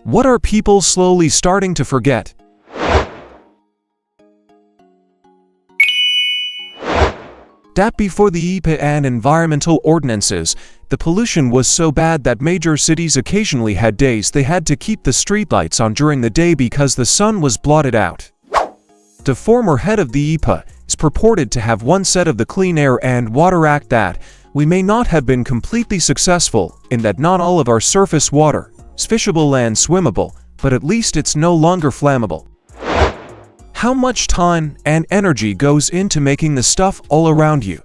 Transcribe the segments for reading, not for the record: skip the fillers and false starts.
What are people slowly starting to forget? That before the EPA and environmental ordinances, the pollution was so bad that major cities occasionally had days they had to keep the streetlights on during the day because the sun was blotted out. The former head of the EPA is purported to have once said of the Clean Air and Water Act that we may not have been completely successful in that not all of our surface water is fishable and swimmable, but at least it's no longer flammable. How much time and energy goes into making the stuff all around you?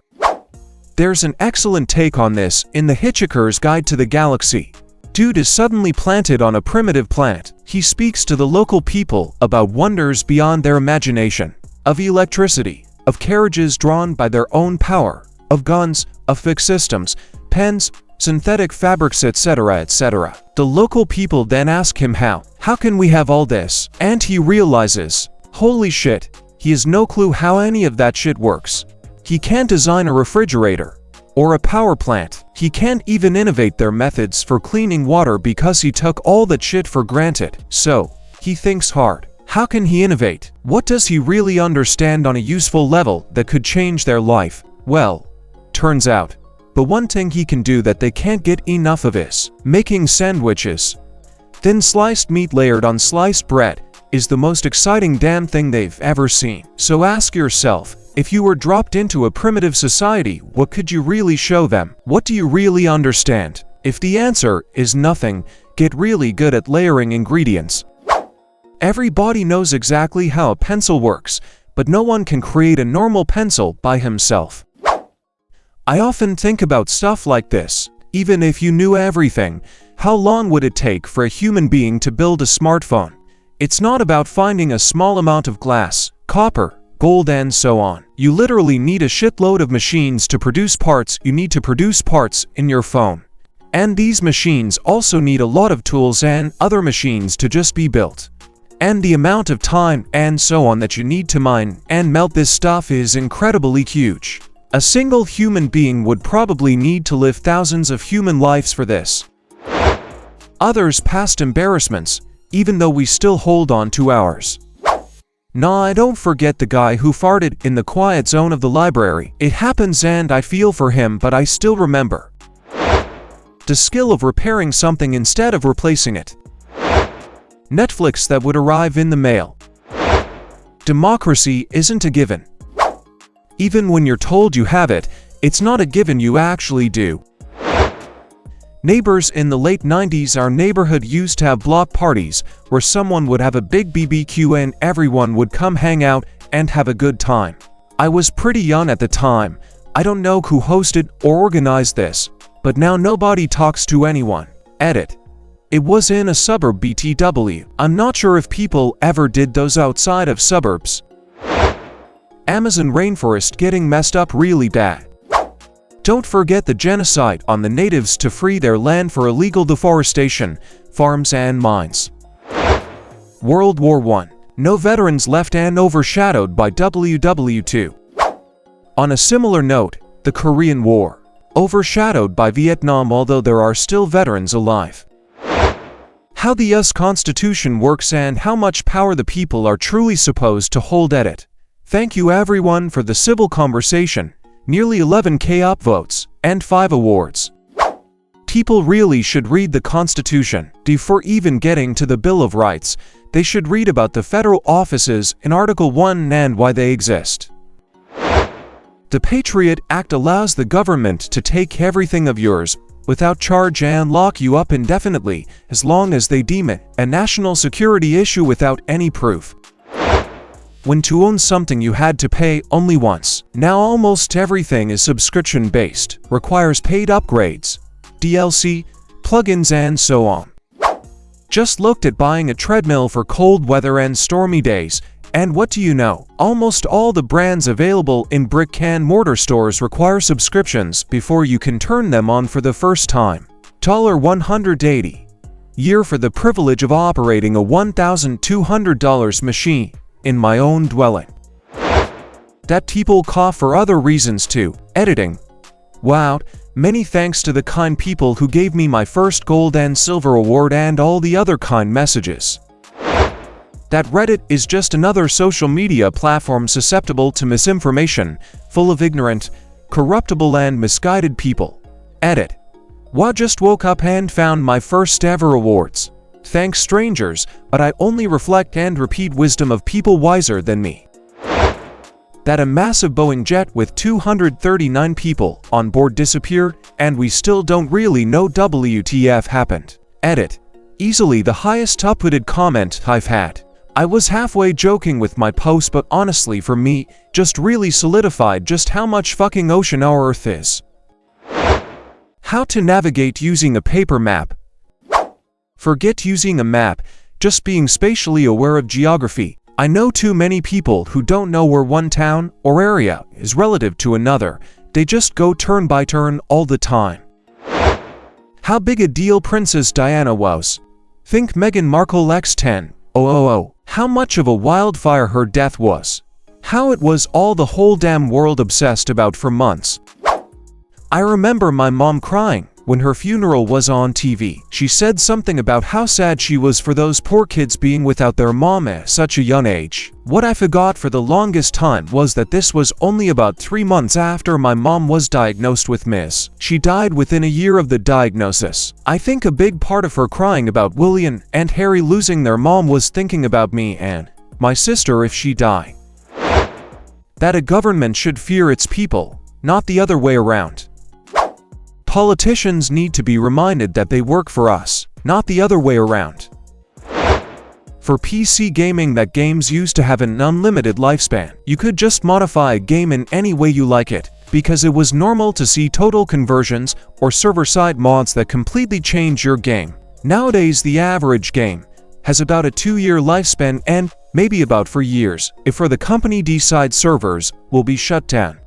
There's an excellent take on this in The Hitchhiker's Guide to the Galaxy. Dude is suddenly planted on a primitive planet. He speaks to the local people about wonders beyond their imagination, of electricity, of carriages drawn by their own power, of guns, of fixed systems, pens, synthetic fabrics, etc., etc. The local people then ask him how can we have all this? And he realizes, holy shit, he has no clue how any of that shit works. He can't design a refrigerator or a power plant. He can't even innovate their methods for cleaning water because he took all that shit for granted. So, he thinks hard. How can he innovate? What does he really understand on a useful level that could change their life? Well, turns out, the one thing he can do that they can't get enough of is making sandwiches. Thin sliced meat layered on sliced bread is the most exciting damn thing they've ever seen. So ask yourself, if you were dropped into a primitive society, what could you really show them? What do you really understand? If the answer is nothing, get really good at layering ingredients. Everybody knows exactly how a pencil works, but no one can create a normal pencil by himself. I often think about stuff like this. Even if you knew everything, how long would it take for a human being to build a smartphone? It's not about finding a small amount of glass, copper, gold, and so on. You literally need a shitload of machines to produce parts. You need to produce parts in your phone. And these machines also need a lot of tools and other machines to just be built. And the amount of time and so on that you need to mine and melt this stuff is incredibly huge. A single human being would probably need to live thousands of human lives for this. Others past embarrassments, even though we still hold on to ours. Nah, I don't forget the guy who farted in the quiet zone of the library. It happens and I feel for him, but I still remember. The skill of repairing something instead of replacing it. Netflix that would arrive in the mail. Democracy isn't a given. Even when you're told you have it, it's not a given you actually do. Neighbors in the late 90s, our neighborhood used to have block parties where someone would have a big BBQ and everyone would come hang out and have a good time. I was pretty young at the time. I don't know who hosted or organized this, but now nobody talks to anyone. Edit. It was in a suburb BTW. I'm not sure if people ever did those outside of suburbs. Amazon rainforest getting messed up really bad. Don't forget the genocide on the natives to free their land for illegal deforestation, farms and mines. World War I. No veterans left and overshadowed by WW2. On a similar note, the Korean War. Overshadowed by Vietnam, although there are still veterans alive. How the US Constitution works and how much power the people are truly supposed to hold at it. Thank you everyone for the civil conversation. Nearly 11K upvotes, and 5 awards. People really should read the Constitution. Before even getting to the Bill of Rights, they should read about the federal offices in Article 1 and why they exist. The Patriot Act allows the government to take everything of yours without charge and lock you up indefinitely as long as they deem it a national security issue without any proof. When to own something you had to pay only once. Now almost everything is subscription-based, requires paid upgrades, DLC, plugins and so on. Just looked at buying a treadmill for cold weather and stormy days, and what do you know? Almost all the brands available in brick-and-mortar stores require subscriptions before you can turn them on for the first time. $180 year for the privilege of operating a $1,200 machine in my own dwelling. That people cough for other reasons too. Editing. Wow, Many thanks to the kind people who gave me my first gold and silver award and all the other kind messages. That Reddit is just another social media platform susceptible to misinformation, full of ignorant, corruptible and misguided people. Edit. Just woke up and found my first ever awards. Thanks strangers, but I only reflect and repeat wisdom of people wiser than me. That a massive Boeing jet with 239 people on board disappeared, and we still don't really know WTF happened. Edit. Easily the highest upvoted comment I've had. I was halfway joking with my post, but honestly for me, just really solidified just how much fucking ocean our Earth is. How to navigate using a paper map. Forget using a map, just being spatially aware of geography. I know too many people who don't know where one town or area is relative to another. They just go turn by turn all the time. How big a deal Princess Diana was. Think Meghan Markle X10,000. How much of a wildfire her death was. How it was all the whole damn world obsessed about for months. I remember my mom crying when her funeral was on TV. She said something about how sad she was for those poor kids being without their mom at such a young age. What I forgot for the longest time was that this was only about 3 months after my mom was diagnosed with MS. She died within a year of the diagnosis. I think a big part of her crying about William and Harry losing their mom was thinking about me and my sister if she died. That a government should fear its people, not the other way around. Politicians need to be reminded that they work for us, not the other way around. For PC gaming, that games used to have an unlimited lifespan. You could just modify a game in any way you like it, because it was normal to see total conversions or server-side mods that completely change your game. Nowadays the average game has about a 2-year lifespan and maybe about 4 years if the company decides servers will be shut down.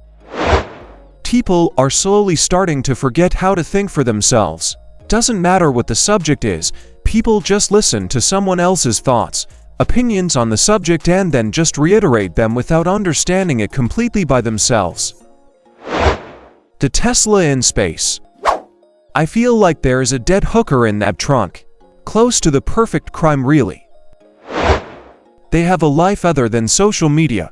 People are slowly starting to forget how to think for themselves. Doesn't matter what the subject is, people just listen to someone else's thoughts, opinions on the subject and then just reiterate them without understanding it completely by themselves. The Tesla in space. I feel like there is a dead hooker in that trunk. Close to the perfect crime really. They have a life other than social media.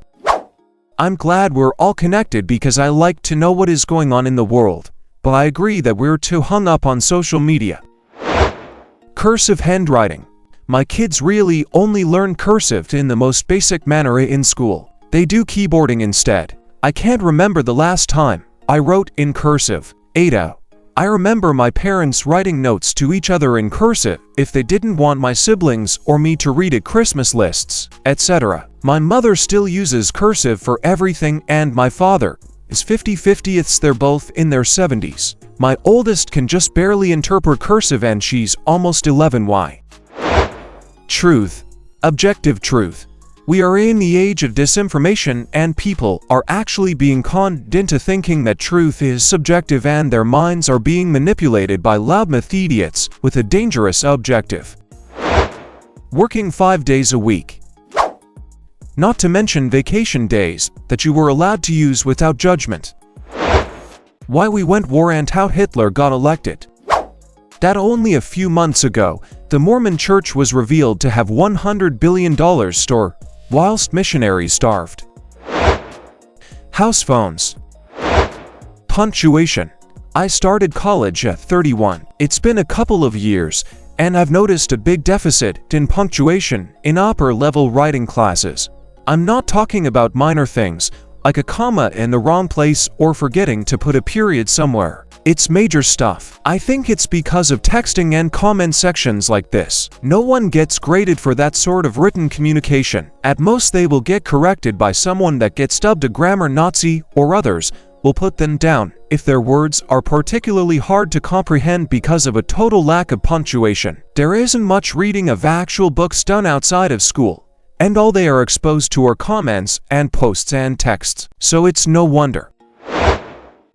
I'm glad we're all connected because I like to know what is going on in the world, but I agree that we're too hung up on social media. Cursive handwriting. My kids really only learn cursive in the most basic manner in school. They do keyboarding instead. I can't remember the last time I wrote in cursive. Ada. I remember my parents writing notes to each other in cursive if they didn't want my siblings or me to read at Christmas lists, etc. My mother still uses cursive for everything and my father is 50/50. They're both in their 70s. My oldest can just barely interpret cursive and she's almost 11. Why? Truth. Objective truth. We are in the age of disinformation and people are actually being conned into thinking that truth is subjective and their minds are being manipulated by loudmouth idiots with a dangerous objective. Working 5 days a week. Not to mention vacation days that you were allowed to use without judgment. Why we went war and how Hitler got elected. That only a few months ago, the Mormon Church was revealed to have $100 billion store whilst missionaries starved. House phones. Punctuation. I started college at 31. It's been a couple of years, and I've noticed a big deficit in punctuation in upper-level writing classes. I'm not talking about minor things, like a comma in the wrong place or forgetting to put a period somewhere. It's major stuff. I think it's because of texting and comment sections like this. No one gets graded for that sort of written communication. At most they will get corrected by someone that gets dubbed a grammar Nazi, or others will put them down if their words are particularly hard to comprehend because of a total lack of punctuation. There isn't much reading of actual books done outside of school, and all they are exposed to are comments and posts and texts, so it's no wonder.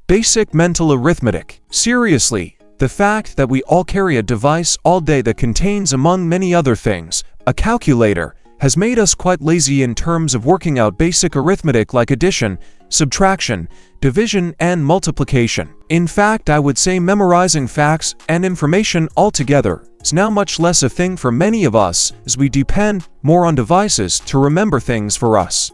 Basic mental arithmetic. Seriously, the fact that we all carry a device all day that contains, among many other things, a calculator, has made us quite lazy in terms of working out basic arithmetic like addition, subtraction, division, and multiplication. In fact, I would say memorizing facts and information altogether is now much less a thing for many of us as we depend more on devices to remember things for us.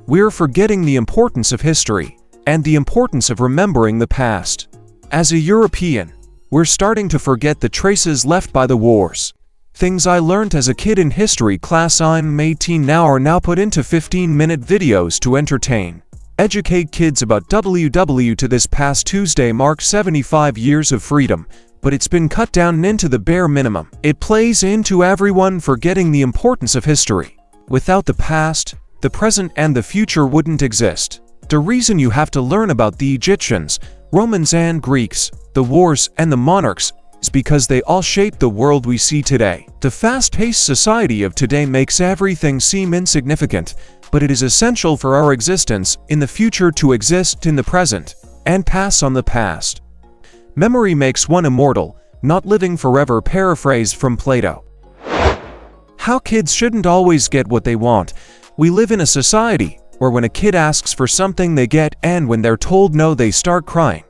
We're forgetting the importance of history and the importance of remembering the past. As a European, we're starting to forget the traces left by the wars. Things I learned as a kid in history class I'm 18 now are now put into 15-minute videos to entertain, educate kids about WW. To this past Tuesday marks 75 years of freedom, but it's been cut down into the bare minimum. It plays into everyone forgetting the importance of history. Without the past, the present and the future wouldn't exist. The reason you have to learn about the Egyptians, Romans and Greeks, the wars and the monarchs is because they all shaped the world we see today. The fast-paced society of today makes everything seem insignificant, but it is essential for our existence in the future to exist in the present and pass on the past. Memory makes one immortal, not living forever. Paraphrased from Plato. How kids shouldn't always get what they want. We live in a society where when a kid asks for something they get, and when they're told no they start crying.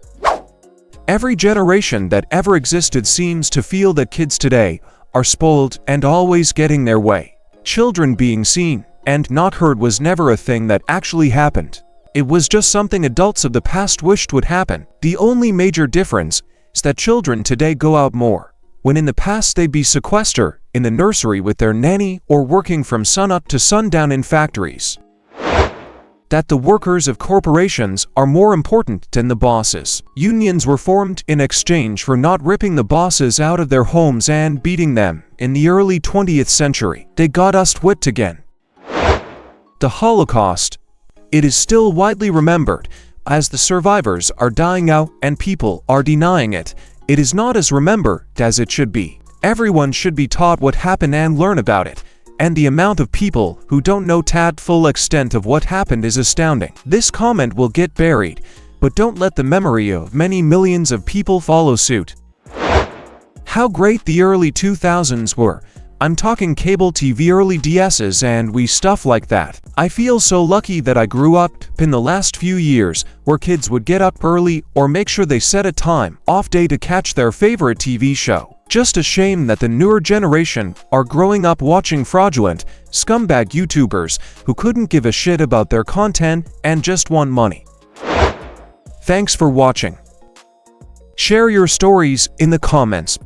Every generation that ever existed seems to feel that kids today are spoiled and always getting their way. Children being seen and not heard was never a thing that actually happened. It was just something adults of the past wished would happen. The only major difference is that children today go out more, when in the past they'd be sequestered in the nursery with their nanny or working from sunup to sundown in factories. That the workers of corporations are more important than the bosses. Unions were formed in exchange for not ripping the bosses out of their homes and beating them. In the early 20th century, they got us whipped again. The Holocaust. It is still widely remembered, as the survivors are dying out and people are denying it. It is not as remembered as it should be. Everyone should be taught what happened and learn about it. And the amount of people who don't know the full extent of what happened is astounding. This comment will get buried, but don't let the memory of many millions of people follow suit. How great the early 2000s were. I'm talking cable TV, early DSs and Wii stuff like that. I feel so lucky that I grew up in the last few years where kids would get up early or make sure they set a time off day to catch their favorite TV show. Just a shame that the newer generation are growing up watching fraudulent, scumbag YouTubers who couldn't give a shit about their content and just want money. Thanks for watching. Share your stories in the comments.